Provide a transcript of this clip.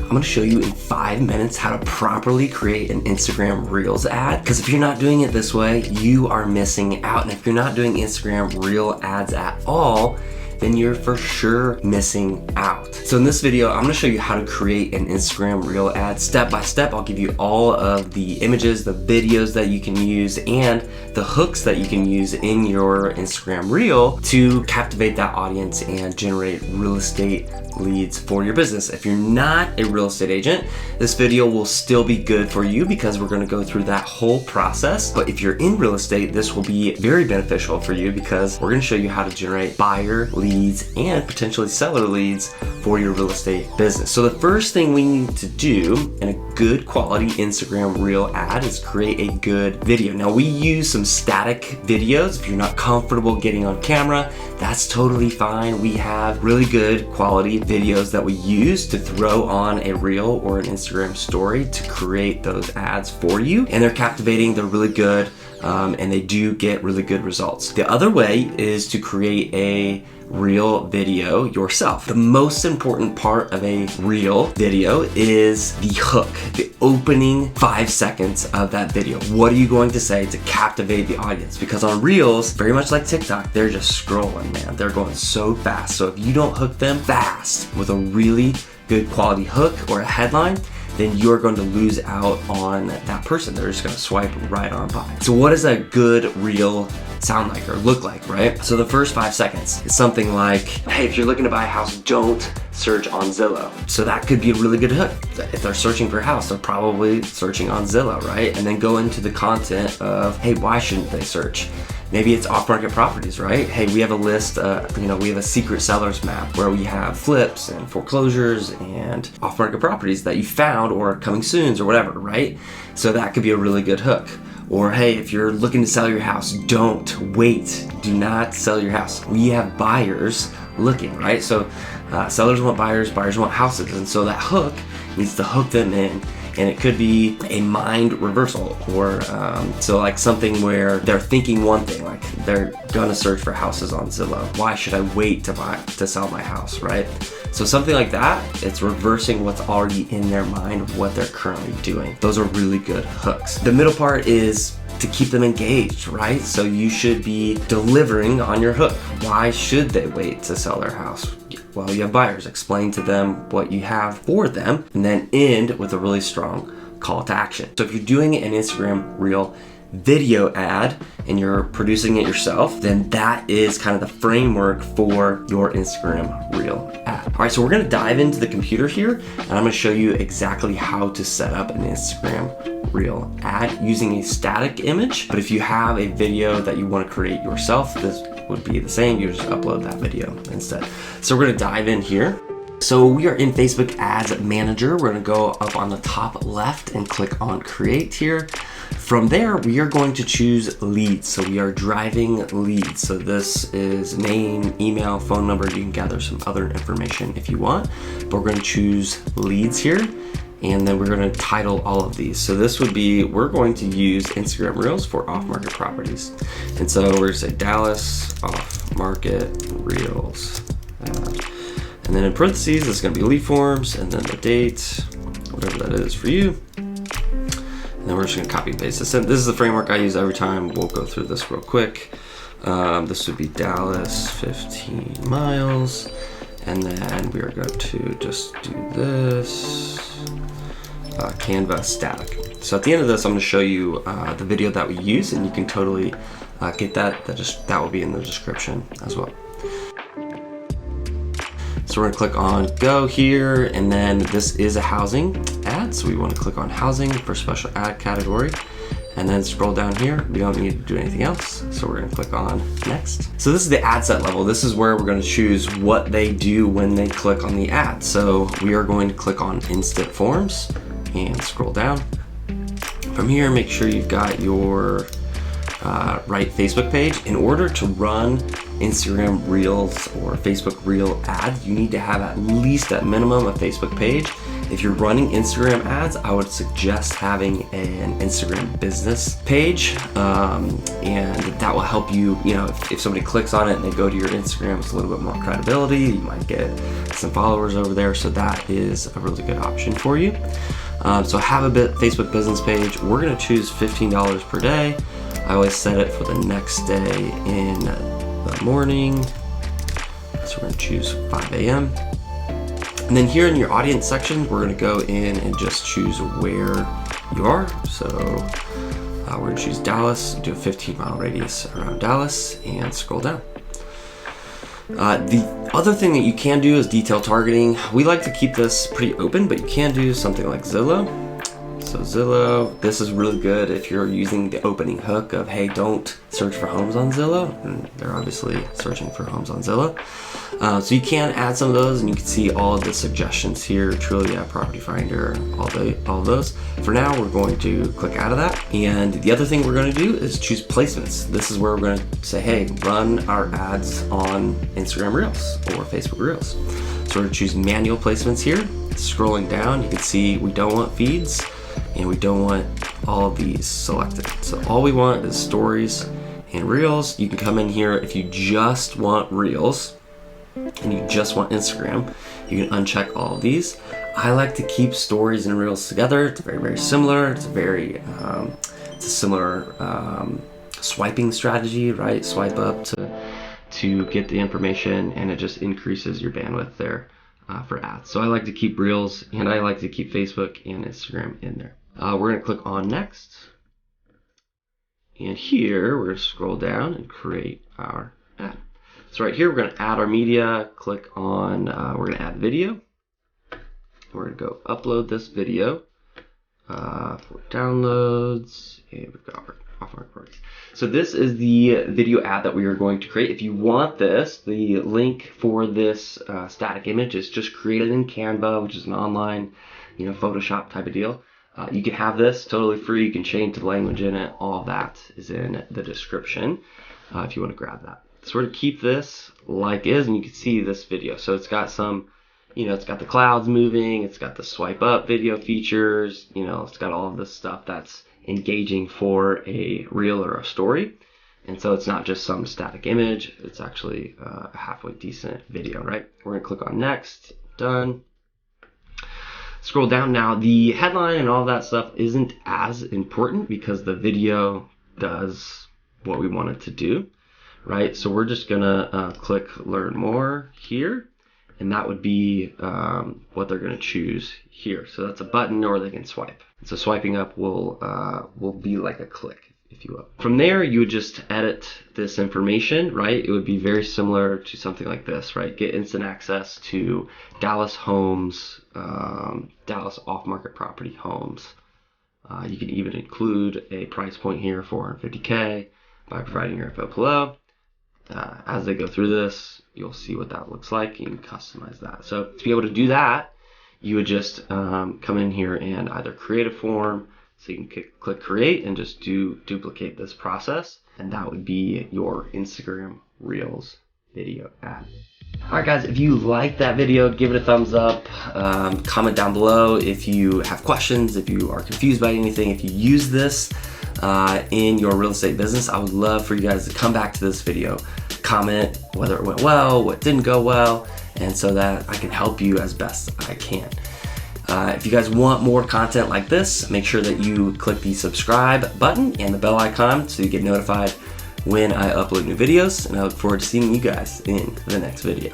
I'm gonna show you in 5 minutes how to properly create an Instagram Reels ad. Because if you're not doing it this way, you are missing out. And if you're not doing Instagram Reel ads at all, then you're for sure missing out. So in this video, I'm gonna show you how to create an Instagram Reel ad step by step. I'll give you all of the images, the videos that you can use, and the hooks that you can use in your Instagram Reel to captivate that audience and generate real estate leads for your business. If you're not a real estate agent, this video will still be good for you because we're gonna go through that whole process. But if you're in real estate, this will be very beneficial for you because we're gonna show you how to generate buyer leads and potentially seller leads for your real estate business. So the first thing we need to do in a good quality Instagram Reel ad is create a good video. Now we use some static videos. If you're not comfortable getting on camera, that's totally fine. We have really good quality videos that we use to throw on a reel or an Instagram story to create those ads for you. And they're captivating, they're really good, and they do get really good results. The other way is to create a reel video yourself. The most important part of a reel video is the hook, the opening 5 seconds of that video. What are you going to say to captivate the audience? Because on reels, very much like TikTok, they're just scrolling, man. They're going so fast. So if you don't hook them fast with a really good quality hook or a headline, then you're going to lose out on that person. They're just gonna swipe right on by. So what does a good reel sound like or look like, right? So the first 5 seconds is something like, hey, if you're looking to buy a house, don't search on Zillow. So that could be a really good hook. If they're searching for a house, they're probably searching on Zillow, right? And then go into the content of, hey, why shouldn't they search? Maybe it's off-market properties, right? Hey, we have a list, we have a secret sellers map where we have flips and foreclosures and off-market properties that you found or coming soons or whatever, right? So that could be a really good hook. Or hey, if you're looking to sell your house, don't wait. Do not sell your house. We have buyers looking, right? So sellers want buyers, buyers want houses. And so that hook needs to hook them in. And it could be a mind reversal or so like something where they're thinking one thing, like they're gonna search for houses on Zillow. Why should I wait to sell my house, right? So something like that, it's reversing what's already in their mind of what they're currently doing. Those are really good hooks. The middle part is to keep them engaged, right? So you should be delivering on your hook. Why should they wait to sell their house? Well, you have buyers. Explain to them what you have for them and then end with a really strong call to action. So if you're doing an Instagram Reel video ad and you're producing it yourself, then that is kind of the framework for your Instagram Reel ad. All right, so we're gonna dive into the computer here and I'm gonna show you exactly how to set up an Instagram Reel ad using a static image. But if you have a video that you want to create yourself, this would be the same. You just upload that video instead. So we're gonna dive in here. So we are in Facebook Ads Manager. We're gonna go up on the top left and click on Create here. From there, we are going to choose leads. So we are driving leads. So this is name, email, phone number. You can gather some other information if you want, but we're gonna choose leads here. And then we're gonna title all of these. So this would be, we're going to use Instagram Reels for off-market properties. And so we're gonna say Dallas off-market Reels. And then in parentheses, it's gonna be lead forms and then the date, whatever that is for you. And then we're just gonna copy and paste this in. This is the framework I use every time. We'll go through this real quick. This would be Dallas, 15 miles. And then we are going to just do this, Canva static. So at the end of this, I'm gonna show you the video that we use and you can totally get that. That will be in the description as well. So we're gonna click on go here, and then this is a housing ad. So we wanna click on housing for special ad category. And then scroll down here. We don't need to do anything else. So we're gonna click on next. So this is the ad set level. This is where we're gonna choose what they do when they click on the ad. So we are going to click on instant forms and scroll down. From here, make sure you've got your right Facebook page. In order to run Instagram Reels or Facebook Reel ad, you need to have at least at minimum a Facebook page If you're running Instagram ads, I would suggest having an Instagram business page, and that will help you, if somebody clicks on it and they go to your Instagram, it's a little bit more credibility. You might get some followers over there, so that is a really good option for you. So have a Facebook business page. We're gonna choose $15 per day. I always set it for the next day in the morning. So we're gonna choose 5 a.m. And then here in your audience section, we're gonna go in and just choose where you are. So we're gonna choose Dallas, do a 15-mile radius around Dallas, and scroll down. The other thing that you can do is detail targeting. We like to keep this pretty open, but you can do something like Zillow. So Zillow, this is really good if you're using the opening hook of, hey, don't search for homes on Zillow. And they're obviously searching for homes on Zillow. So you can add some of those, and you can see all of the suggestions here, Trulia, Property Finder, all those. For now, we're going to click out of that. And the other thing we're going to do is choose placements. This is where we're going to say, hey, run our ads on Instagram Reels or Facebook Reels. So we're going to choose manual placements here. Scrolling down, you can see we don't want feeds, and we don't want all of these selected. So all we want is stories and Reels. You can come in here if you just want Reels and you just want Instagram, you can uncheck all of these. I like to keep stories and Reels together. It's very, very similar. It's a similar swiping strategy, right? Swipe up to get the information, and it just increases your bandwidth there for ads. So I like to keep Reels, and I like to keep Facebook and Instagram in there. We're gonna click on next. And here, we're gonna scroll down and create our ad. So right here, we're gonna add our media, click on, we're gonna add video. We're gonna go upload this video for downloads, and we've got our off recordings. So this is the video ad that we are going to create. If you want this, the link for this static image is just created in Canva, which is an online, Photoshop type of deal. You can have this totally free. You can change the language in it. All of that is in the description if you want to grab that. So we're going to keep this like is, and you can see this video. So it's got some, it's got the clouds moving. It's got the swipe up video features. It's got all of this stuff that's engaging for a reel or a story. And so it's not just some static image. It's actually a halfway decent video, right? We're going to click on next. Done. Scroll down now. The headline and all that stuff isn't as important because the video does what we want it to do, right? So we're just gonna click learn more here, and that would be what they're gonna choose here. So that's a button, or they can swipe. So swiping up will be like a click, if you will. From there, you would just edit this information, right? It would be very similar to something like this, right? Get instant access to Dallas homes, Dallas off-market property homes. You can even include a price point here, $450K, by providing your info below. As they go through this, you'll see what that looks like. You can customize that. So to be able to do that, you would just come in here and either create a form. So you can click create and just duplicate this process, and that would be your Instagram Reels video ad. Alright guys, if you like that video, give it a thumbs up, comment down below if you have questions, if you are confused by anything, if you use this in your real estate business. I would love for you guys to come back to this video, comment whether it went well, what didn't go well, and so that I can help you as best I can. If you guys want more content like this, make sure that you click the subscribe button and the bell icon so you get notified when I upload new videos, and I look forward to seeing you guys in the next video.